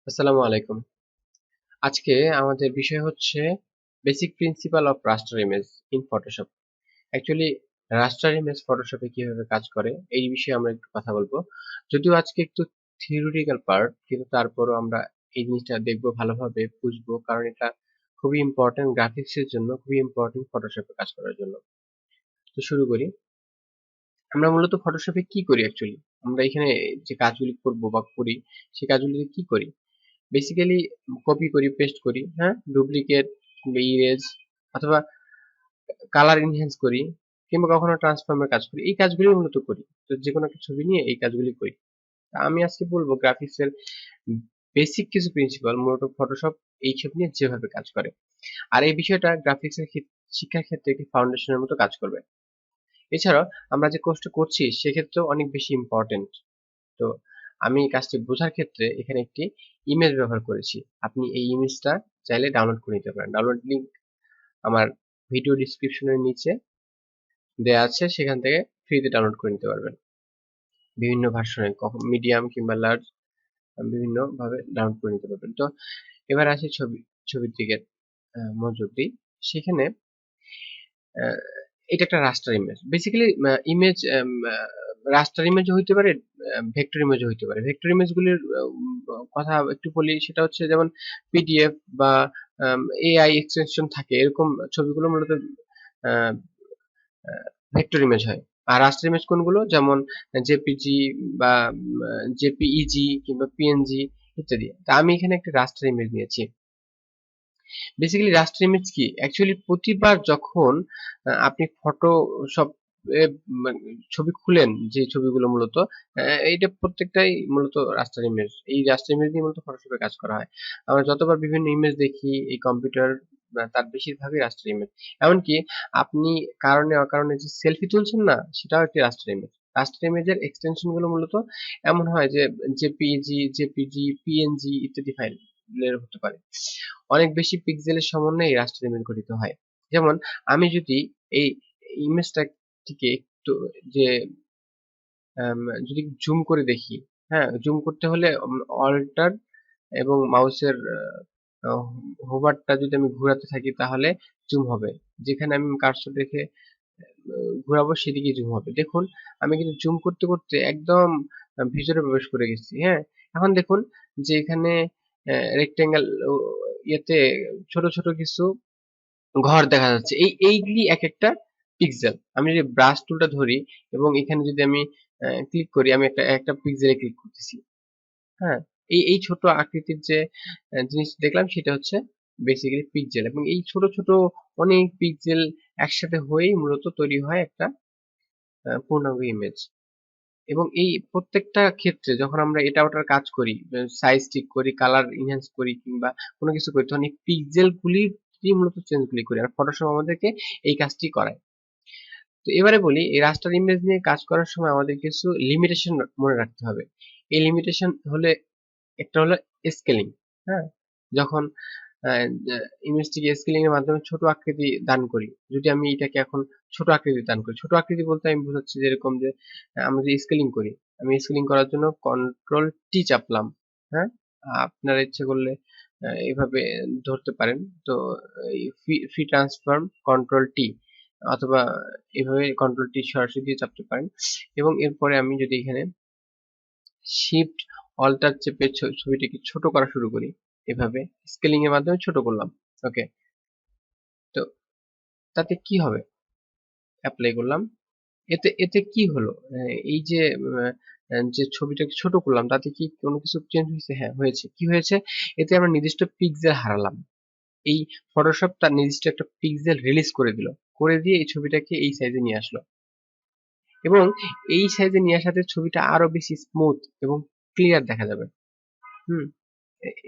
আসসালামু আলাইকুম। আজকে আমাদের বিষয় হচ্ছে basic principle of raster image in Photoshop. Actually raster image ফটোশপে কিভাবে কাজ করে এই বিষয়ে আমরা একটু কথা বলবো। যদিও আজকে একটু থিওরিটিক্যাল পার্ট, কিন্তু তারপরও আমরা এই জিনিসটা দেখবো, ভালোভাবে বুঝবো, কারণ এটা খুবই ইম্পর্টেন্ট গ্রাফিক্সের জন্য, খুবই ইম্পর্টেন্ট ফটোশপে কাজ করার জন্য। তো শুরু করি। আমরা মূলত ফটোশপে কি করি অ্যাকচুয়ালি? আমরা এখানে যে কাজগুলি করবো বা করি, সেই কাজগুলিতে কি করি? বেসিক্যালি কপি করি, পেস্ট করি, হ্যাঁ, ডুপ্লিকেট কিংবা ইরেজ অথবা কালার এনহ্যান্স করি, কিংবা কখনো ট্রান্সফর্মের কাজ করি। এই কাজগুলি মূলত করি। তো যে কোনো একটা ছবি নিয়ে এই কাজগুলি করি। তা আমি আজকে বলবো গ্রাফিক্সের বেসিক কিছু প্রিন্সিপাল, মূলত ফটোশপ এইসব নিয়ে যেভাবে কাজ করে। আর এই বিষয়টা গ্রাফিক্সের শিক্ষার ক্ষেত্রে একটি ফাউন্ডেশনের মতো কাজ করবে। এছাড়াও আমরা যে কোর্সটা করছি সেক্ষেত্রেও অনেক বেশি ইম্পর্টেন্ট। তো আমি কাজটি বোঝার ক্ষেত্রে এখানে একটি ইমেজ ব্যবহার করেছি। আপনি এই ইমেজটা চাইলে ডাউনলোড করে নিতে পারেন। ডাউনলোড লিংক আমার ভিডিও ডিসক্রিপশনের নিচে দেয়া আছে, সেখান থেকে ফ্রিতে ডাউনলোড করে নিতে পারবেন। বিভিন্ন ভার্সনে, মিডিয়াম কিংবা লার্জ, বিভিন্ন ভাবে ডাউনলোড করে নিতে পারবেন। তো এবার আসি ছবির দিকে মনোযোগ দিই। সেখানে আহ, এটা একটা রাস্টার ইমেজ। বেসিক্যালি ইমেজ রাস্টার ইমেজ হইতে পারে, ভেক্টর ইমেজ হইতে পারে। ভেক্টর ইমেজগুলির কথা একটু বলি, সেটা হচ্ছে যেমন পিডিএফ বা এআই এক্সটেনশন থাকে, এরকম ছবিগুলো মূলত ভেক্টর ইমেজ হয়। আর রাস্টার ইমেজ কোনগুলো? যেমন জেপিজি বা জেপিইজি কিংবা পিএনজি ইত্যাদি। তা আমি এখানে একটা রাস্টার ইমেজ নিয়েছি। বেসিক্যালি রাস্টার ইমেজ কি? অ্যাকচুয়ালি প্রতিবার যখন আপনি ফটোশপ ছবি খুলেন, যে ছবিগুলো মূলত এইটা প্রত্যেকটাই মূলত রাস্টার ইমেজ। এই রাস্টার ইমেজ নিয়ে মূলত ফটোশপে কাজ করা হয়। আমরা যতবার বিভিন্ন ইমেজ দেখি এই কম্পিউটার, তার বেশিরভাগই রাস্টার ইমেজ। এমনকি আপনি কারণে অকারণে যে সেলফি তুলছেন না, সেটাও একটি রাস্টার ইমেজ। রাস্টার ইমেজের এক্সটেনশন গুলো মূলত এমন হয় যে জেপিইজি, জেপিজি, পিএনজি ইত্যাদি ফাইলের হতে পারে। অনেক বেশি পিক্সেলের সমন্বয়ে রাস্টার ইমেজ গঠিত হয়। যেমন আমি যদি এই ইমেজটাকে একটু যে যদি জুম করে দেখি, হ্যাঁ, জুম করতে হলে অল্টার এবং মাউসের হোভারটা যদি আমি ঘোরাতে থাকি তাহলে জুম হবে। যেখানে আমি কার্সর রেখে ঘোরাবো সেদিকে জুম হবে। দেখুন আমি কিন্তু জুম করতে করতে একদম ভিতরে প্রবেশ করে গেছি। হ্যাঁ, এখন দেখুন যে এখানে রেক্টেঙ্গেল ইয়েতে ছোট ছোট কিছু ঘর দেখা যাচ্ছে। এইগুলি এক একটা পিক্সেল। আমি যদি ব্রাশ টুলটা ধরি এবং এখানে যদি আমি ক্লিক করি, আমি একটা একটা পিক্সেলে ক্লিক করতেছি। হ্যাঁ, এই ছোট আকৃতির যে জিনিস দেখলাম সেটা হচ্ছে বেসিক্যালি পিক্সেল, এবং এই ছোট ছোট অনেক পিক্সেল একসাথে হয়েই মূলত তৈরি হয় একটা পূর্ণাঙ্গ ইমেজ। এবং এই প্রত্যেকটা ক্ষেত্রে যখন আমরা এটা ওটার কাজ করি, সাইজ ঠিক করি, কালার ইনহ্যান্স করি কিংবা কোনো কিছু করি, তখন এই পিক্সেল গুলি মূলত চেঞ্জ গুলি করি। আর ফটোশপ আমাদেরকে এই কাজটি করায়। তো এবারে বলি, এই রাস্টার ইমেজ নিয়ে কাজ করার সময় আমাদের কিছু লিমিটেশন মনে রাখতে হবে। এই লিমিটেশন হলে একটা হলো স্কেলিং। হ্যাঁ, যখন ইমেজটিকে স্কেলিং এর মাধ্যমে ছোট আকৃতি দান করি, যদি আমি এটাকে এখন ছোট আকৃতি দান করি, ছোট আকৃতি বলতে আমি বোঝাচ্ছি যেরকম যে আমরা যে স্কেলিং করি, আমি স্কেলিং করার জন্য কন্ট্রোল টি চাপলাম। হ্যাঁ, আপনারা ইচ্ছে করলে এইভাবে ধরতে পারেন। তো ফ্রি ট্রান্সফর্ম কন্ট্রোল টি, অথবা এভাবে কন্ট্রোল টি সরাসরি দিয়ে চাপতে পারেন। এবং এরপরে আমি যদি এখানে শিফট অল্টার চেপে ছবিটিকে ছোট করা শুরু করি, এভাবে স্কেলিং এর মাধ্যমে ছোট করলাম। ওকে, তো তাতে কি হবে? অ্যাপ্লাই করলাম। এতে এতে কি হলো? এই যে যে ছবিটাকে ছোট করলাম, তাতে কি কোনো কিছু চেঞ্জ হয়েছে? হ্যাঁ, হয়েছে। কি হয়েছে? এতে আমরা নির্দিষ্ট পিক্সেল হারালাম। এই ফটোশপ তার নির্দিষ্ট একটা পিক্সেল রিলিজ করে দিল, করে দিয়ে এই ছবিটাকে এই সাইজে নিয়ে আসলো। এবং এই সাইজে নিয়ে আসাতে ছবিটা আরো বেশি স্মুথ এবং ক্লিয়ার দেখা যাবে। হুম,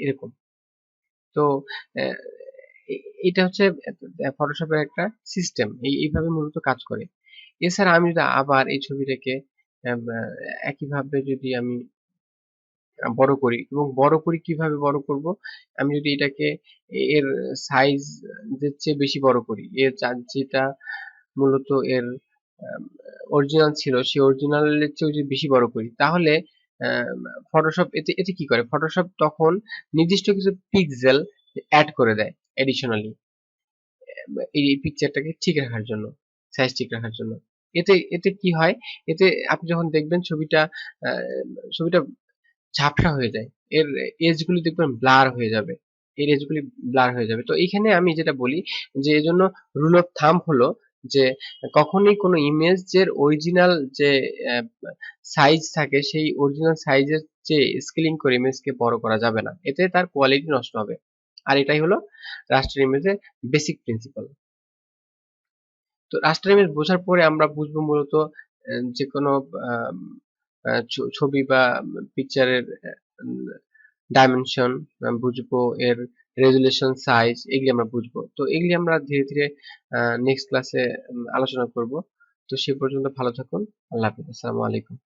এরকম। তো আহ, এটা হচ্ছে ফটোশপের একটা সিস্টেম, এইভাবে মূলত কাজ করে। এছাড়া আমি যদি আবার এই ছবিটাকে একইভাবে যদি আমি বড় করি, এবং বড় করি কিভাবে বড় করব? আমি যদি এটাকে এর সাইজ চেয়ে বেশি বড় করি, এর যেটা মূলত এর অরিজিনাল ছিল সেই অরিজিনালের চেয়ে যদি বেশি বড় করি, তাহলে ফটোশপ এতে এতে কি করে, ফটোশপ তখন নির্দিষ্ট কিছু পিক্সেল অ্যাড করে দেয় এডিশনালি এই পিকচারটাকে ঠিক রাখার জন্য, সাইজ ঠিক রাখার জন্য। এতে এতে কি হয়, এতে আপনি যখন দেখবেন ছবিটা ছবিটা ঝাপসা হয়ে যায়, এর এজ গুলি দেখবেন ব্লার হয়ে যাবে, এর এজ গুলি ব্লার হয়ে যাবে। তো এইখানে আমি যেটা বলি যে এজন্য রুল অফ থাম্ব হলো যে কখনোই কোনো ইমেজের অরিজিনাল যে সাইজ থাকে সেই অরিজিনাল সাইজের চেয়ে স্কেলিং করে ইমেজকে বড় করা যাবে না, এতে তার কোয়ালিটি নষ্ট হবে। আর এটাই হলো রাস্টার ইমেজের বেসিক প্রিন্সিপাল। তো রাস্টার ইমেজ বোঝার পরে আমরা বুঝবো মূলত যে কোনো আম, ছবি বা পিকচারের ডাইমেনশন বুঝবো, এর রেজুলেশন, সাইজ, এগুলি আমরা বুঝবো। তো এগুলি আমরা ধীরে ধীরে নেক্সট ক্লাসে আলোচনা করব। তো সে পর্যন্ত ভালো থাকুন। আল্লাহ হাফেজ। আসসালামু আলাইকুম।